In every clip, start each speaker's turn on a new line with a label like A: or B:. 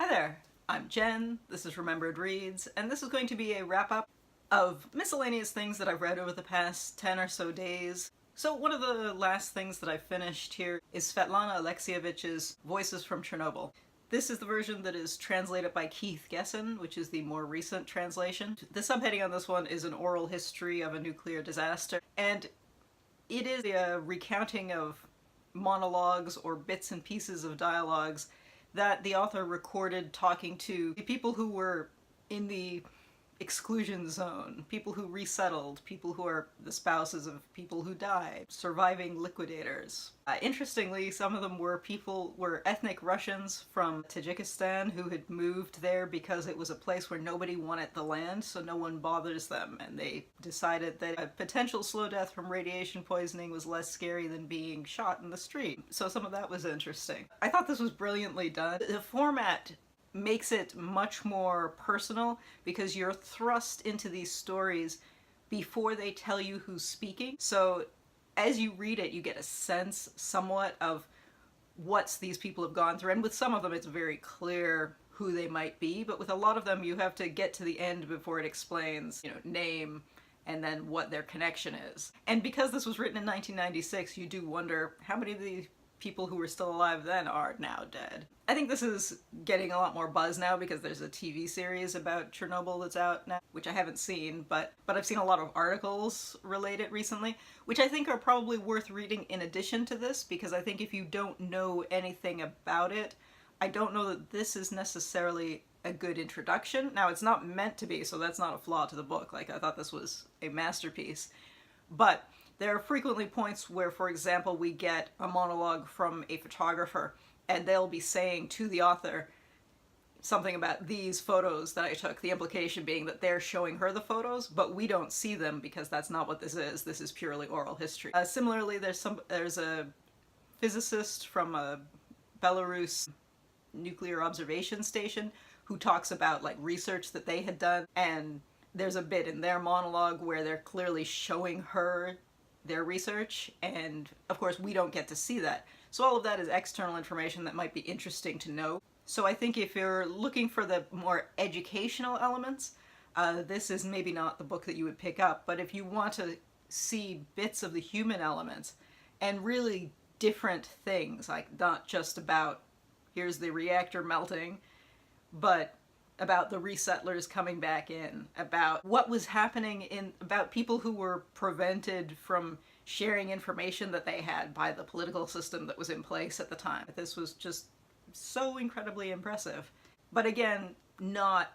A: there, I'm Jen, this is Remembered Reads, and this is going to be a wrap-up of miscellaneous things that I've read over the past 10 or so days. So one of the last things that I finished here is Svetlana Alexievich's Voices from Chernobyl. This is the version that is translated by Keith Gessen, which is the more recent translation. The subheading on this one is an oral history of a nuclear disaster, and it is a recounting of monologues or bits and pieces of dialogues that the author recorded talking to people who were in the exclusion zone, people who resettled, people who are the spouses of people who died, surviving liquidators. Interestingly, some of them were ethnic Russians from Tajikistan who had moved there because it was a place where nobody wanted the land, so no one bothers them, and they decided that a potential slow death from radiation poisoning was less scary than being shot in the street. So some of that was interesting. I thought this was brilliantly done. The format makes it much more personal because you're thrust into these stories before they tell you who's speaking. So as you read it, you get a sense somewhat of what these people have gone through. And with some of them, it's very clear who they might be, but with a lot of them, you have to get to the end before it explains, name and then what their connection is. And because this was written in 1996, you do wonder how many of the people who were still alive then are now dead. I think this is getting a lot more buzz now because there's a TV series about Chernobyl that's out now, which I haven't seen, but I've seen a lot of articles related recently, which I think are probably worth reading in addition to this, because I think if you don't know anything about it, I don't know that this is necessarily a good introduction. Now, it's not meant to be, so that's not a flaw to the book. Like, I thought this was a masterpiece. But there are frequently points where, for example, we get a monologue from a photographer and they'll be saying to the author something about these photos that I took, the implication being that they're showing her the photos, but we don't see them because that's not what this is. This is purely oral history. Similarly, there's a physicist from a Belarus nuclear observation station who talks about research that they had done, and there's a bit in their monologue where they're clearly showing her their research, and of course we don't get to see that. So all of that is external information that might be interesting to know. So I think if you're looking for the more educational elements, this is maybe not the book that you would pick up, but if you want to see bits of the human elements and really different things, like not just about here's the reactor melting, but about the resettlers coming back in, about what was happening about people who were prevented from sharing information that they had by the political system that was in place at the time. This was just so incredibly impressive. But again, not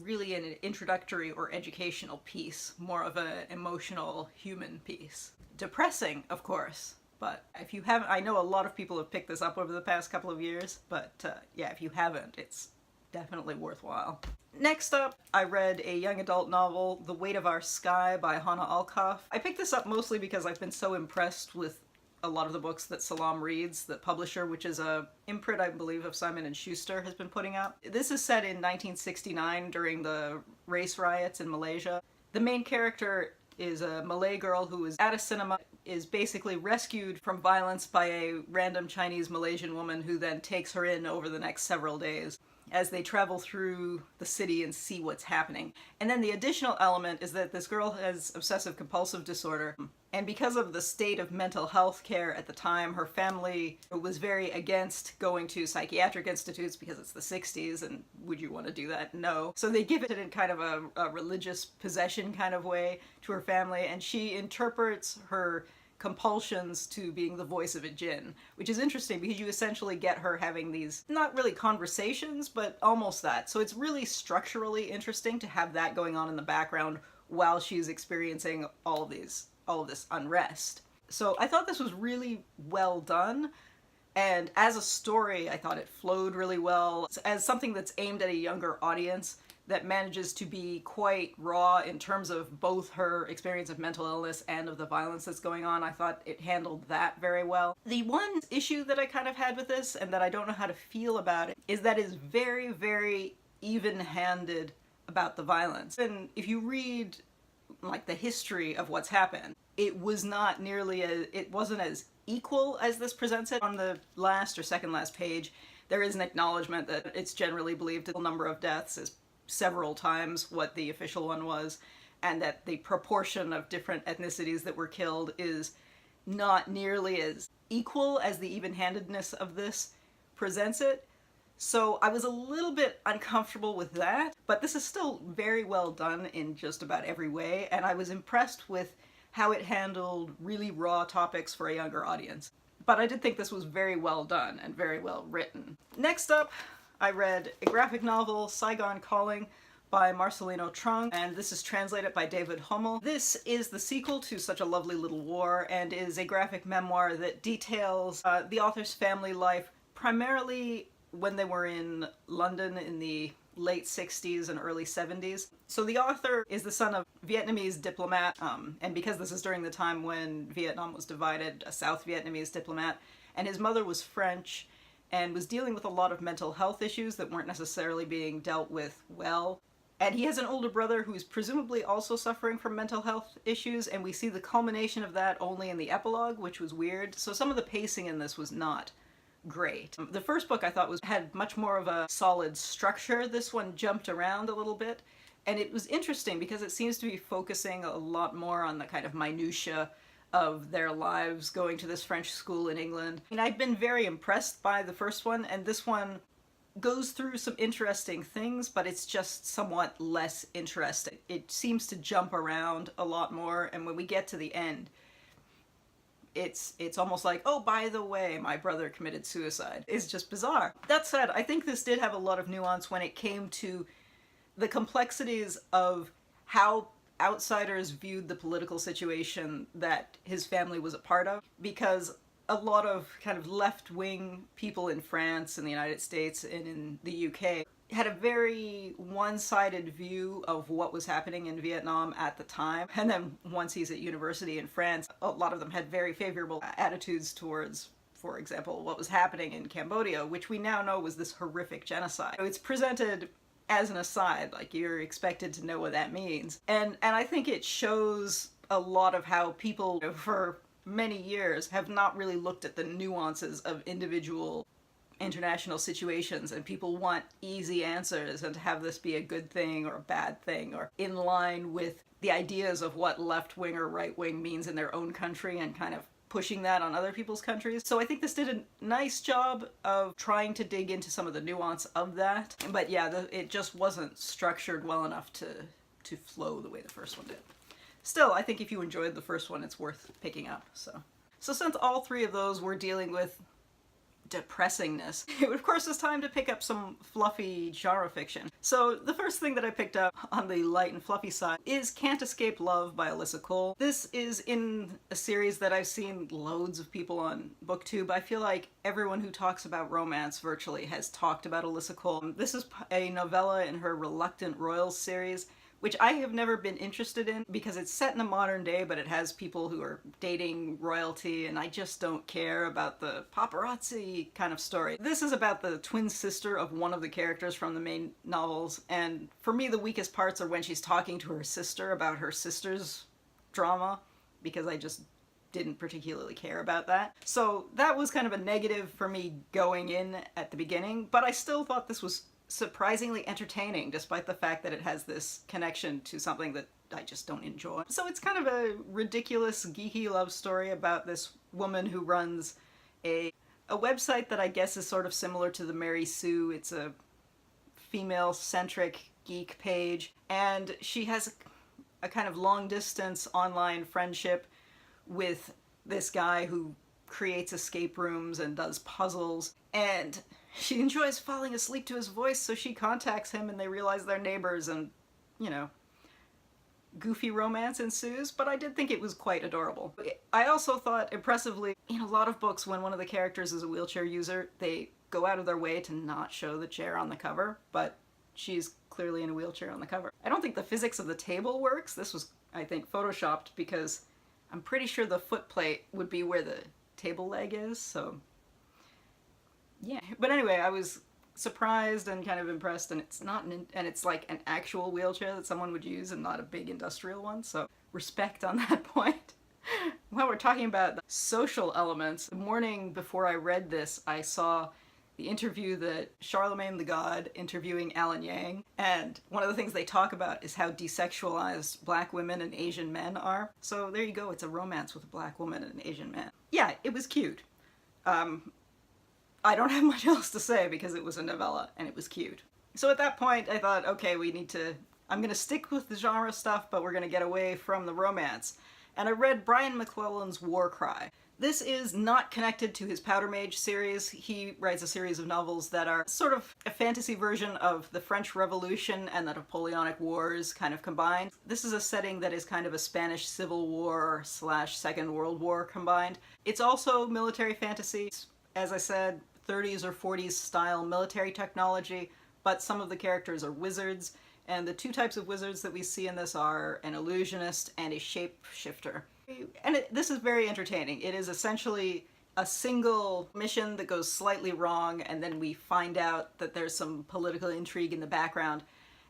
A: really an introductory or educational piece, more of an emotional human piece. Depressing, of course, but if you haven't, I know a lot of people have picked this up over the past couple of years, but yeah, if you haven't, it's definitely worthwhile. Next up, I read a young adult novel, The Weight of Our Sky by Hanna Alkaf. I picked this up mostly because I've been so impressed with a lot of the books that Salam Reads, the publisher, which is a imprint, I believe, of Simon & Schuster, has been putting out. This is set in 1969 during the race riots in Malaysia. The main character is a Malay girl who is at a cinema, is basically rescued from violence by a random Chinese Malaysian woman who then takes her in over the next several days as they travel through the city and see what's happening. And then the additional element is that this girl has obsessive compulsive disorder, and because of the state of mental health care at the time, her family was very against going to psychiatric institutes because it's the 60s, and would you want to do that? No. So they give it in kind of a religious possession kind of way to her family, and she interprets her compulsions to being the voice of a jinn, which is interesting because you essentially get her having these, not really conversations, but almost that. So it's really structurally interesting to have that going on in the background while she's experiencing all of this unrest. So I thought this was really well done, and as a story, I thought it flowed really well. As something that's aimed at a younger audience, that manages to be quite raw in terms of both her experience of mental illness and of the violence that's going on. I thought it handled that very well. The one issue that I kind of had with this, and that I don't know how to feel about it, is that it's very, very even-handed about the violence. And if you read the history of what's happened, it wasn't as equal as this presents it. On the last or second last page, there is an acknowledgement that it's generally believed the number of deaths is several times what the official one was, and that the proportion of different ethnicities that were killed is not nearly as equal as the even-handedness of this presents it. So I was a little bit uncomfortable with that, but this is still very well done in just about every way, and I was impressed with how it handled really raw topics for a younger audience. But I did think this was very well done and very well written. Next up, I read a graphic novel, Saigon Calling, by Marcelino Truong, and this is translated by David Homel. This is the sequel to Such a Lovely Little War, and is a graphic memoir that details the author's family life, primarily when they were in London in the late 60s and early 70s. So the author is the son of Vietnamese diplomat, and because this is during the time when Vietnam was divided, a South Vietnamese diplomat, and his mother was French and was dealing with a lot of mental health issues that weren't necessarily being dealt with well. And he has an older brother who's presumably also suffering from mental health issues, and we see the culmination of that only in the epilogue, which was weird. So some of the pacing in this was not great. The first book I thought had much more of a solid structure. This one jumped around a little bit, and it was interesting because it seems to be focusing a lot more on the kind of minutiae of their lives going to this French school in England. I mean, I'd been very impressed by the first one, and this one goes through some interesting things, but it's just somewhat less interesting. It seems to jump around a lot more, and when we get to the end, it's almost like, oh, by the way, my brother committed suicide. It's just bizarre. That said, I think this did have a lot of nuance when it came to the complexities of how outsiders viewed the political situation that his family was a part of, because a lot of kind of left-wing people in France and the United States and in the UK had a very one-sided view of what was happening in Vietnam at the time. And then once he's at university in France, a lot of them had very favorable attitudes towards, for example, what was happening in Cambodia, which we now know was this horrific genocide. It's presented as an aside, like you're expected to know what that means. And I think it shows a lot of how people, for many years, have not really looked at the nuances of individual international situations, and people want easy answers and to have this be a good thing or a bad thing or in line with the ideas of what left-wing or right-wing means in their own country and kind of pushing that on other people's countries. So I think this did a nice job of trying to dig into some of the nuance of that. But yeah, it just wasn't structured well enough to flow the way the first one did. Still, I think if you enjoyed the first one, it's worth picking up. So since all three of those were dealing with depressingness, it of course is time to pick up some fluffy genre fiction. So the first thing that I picked up on the light and fluffy side is Can't Escape Love by Alyssa Cole. This is in a series that I've seen loads of people on BookTube. I feel like everyone who talks about romance virtually has talked about Alyssa Cole. This is a novella in her Reluctant Royals series, which I have never been interested in because it's set in a modern day, but it has people who are dating royalty, and I just don't care about the paparazzi kind of story. This is about the twin sister of one of the characters from the main novels, and for me the weakest parts are when she's talking to her sister about her sister's drama, because I just didn't particularly care about that. So that was kind of a negative for me going in at the beginning, but I still thought this was surprisingly entertaining, despite the fact that it has this connection to something that I just don't enjoy. So it's kind of a ridiculous, geeky love story about this woman who runs a website that I guess is sort of similar to the Mary Sue. It's a female-centric geek page, and she has a kind of long-distance online friendship with this guy who creates escape rooms and does puzzles, and she enjoys falling asleep to his voice, so she contacts him and they realize they're neighbors, and, you know, goofy romance ensues, but I did think it was quite adorable. I also thought, impressively, in a lot of books when one of the characters is a wheelchair user, they go out of their way to not show the chair on the cover, but she's clearly in a wheelchair on the cover. I don't think the physics of the table works. This was, I think, photoshopped, because I'm pretty sure the footplate would be where the table leg is, so yeah. But anyway, I was surprised and kind of impressed, and it's like an actual wheelchair that someone would use and not a big industrial one, so respect on that point. While we're talking about the social elements, the morning before I read this, I saw the interview that Charlemagne the God interviewing Alan Yang, and one of the things they talk about is how desexualized black women and Asian men are. So there you go, it's a romance with a black woman and an Asian man. Yeah, it was cute. I don't have much else to say because it was a novella and it was cute. So at that point I thought, okay, I'm gonna stick with the genre stuff, but we're gonna get away from the romance. And I read Brian McClellan's War Cry. This is not connected to his Powder Mage series. He writes a series of novels that are sort of a fantasy version of the French Revolution and the Napoleonic Wars kind of combined. This is a setting that is kind of a Spanish Civil War / Second World War combined. It's also military fantasy. As I said, 30s or 40s style military technology, but some of the characters are wizards, and the two types of wizards that we see in this are an illusionist and a shapeshifter. And this is very entertaining. It is essentially a single mission that goes slightly wrong, and then we find out that there's some political intrigue in the background,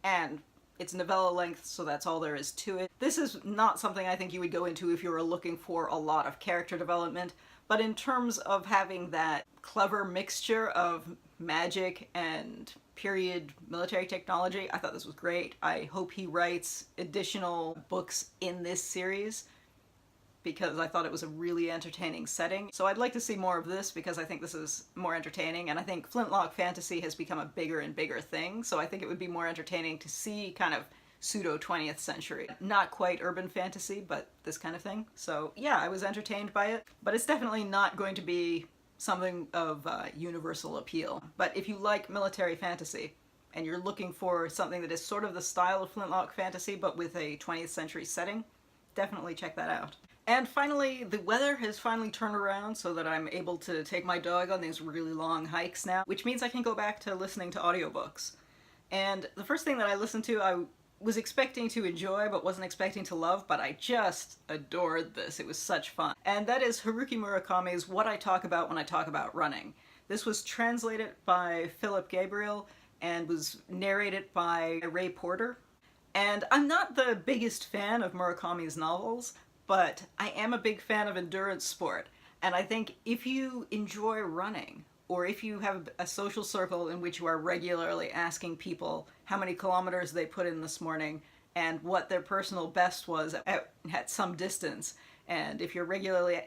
A: and it's novella length, so that's all there is to it. This is not something I think you would go into if you were looking for a lot of character development, but in terms of having that clever mixture of magic and period military technology, I thought this was great. I hope he writes additional books in this series, because I thought it was a really entertaining setting. So I'd like to see more of this because I think this is more entertaining, and I think flintlock fantasy has become a bigger and bigger thing, so I think it would be more entertaining to see kind of pseudo 20th century. Not quite urban fantasy, but this kind of thing. So yeah, I was entertained by it, but it's definitely not going to be something of universal appeal. But if you like military fantasy, and you're looking for something that is sort of the style of flintlock fantasy, but with a 20th century setting, definitely check that out. And finally, the weather has finally turned around so that I'm able to take my dog on these really long hikes now, which means I can go back to listening to audiobooks. And the first thing that I listened to, I was expecting to enjoy but wasn't expecting to love, but I just adored this. It was such fun. And that is Haruki Murakami's What I Talk About When I Talk About Running. This was translated by Philip Gabriel and was narrated by Ray Porter. And I'm not the biggest fan of Murakami's novels, but I am a big fan of endurance sport. And I think if you enjoy running, or if you have a social circle in which you are regularly asking people how many kilometers they put in this morning and what their personal best was at some distance, and if you're regularly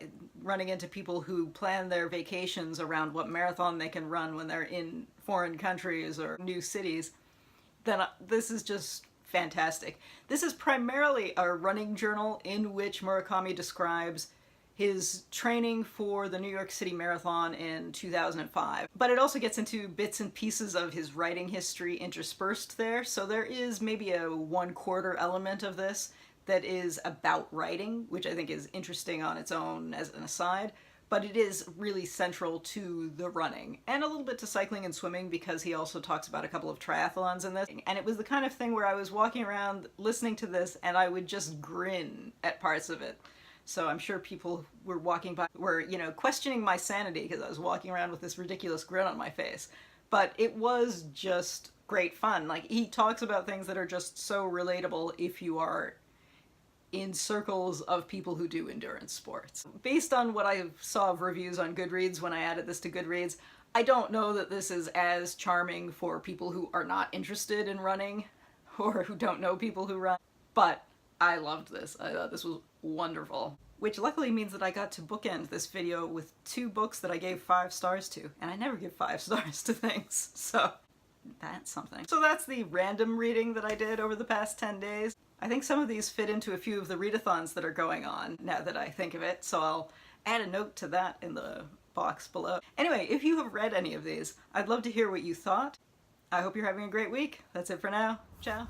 A: running into people who plan their vacations around what marathon they can run when they're in foreign countries or new cities, then this is just fantastic. This is primarily a running journal in which Murakami describes his training for the New York City Marathon in 2005. But it also gets into bits and pieces of his writing history interspersed there, so there is maybe a 1/4 element of this that is about writing, which I think is interesting on its own as an aside, but it is really central to the running, and a little bit to cycling and swimming, because he also talks about a couple of triathlons in this. And it was the kind of thing where I was walking around listening to this and I would just grin at parts of it. So I'm sure people were walking by were, questioning my sanity because I was walking around with this ridiculous grin on my face. But it was just great fun. Like, he talks about things that are just so relatable if you are in circles of people who do endurance sports. Based on what I saw of reviews on Goodreads when I added this to Goodreads, I don't know that this is as charming for people who are not interested in running or who don't know people who run, but I loved this. I thought this was wonderful. Which luckily means that I got to bookend this video with 2 books that I gave 5 stars to, and I never give 5 stars to things, so that's something. So that's the random reading that I did over the past 10 days. I think some of these fit into a few of the readathons that are going on, now that I think of it, so I'll add a note to that in the box below. Anyway, if you have read any of these, I'd love to hear what you thought. I hope you're having a great week. That's it for now. Ciao.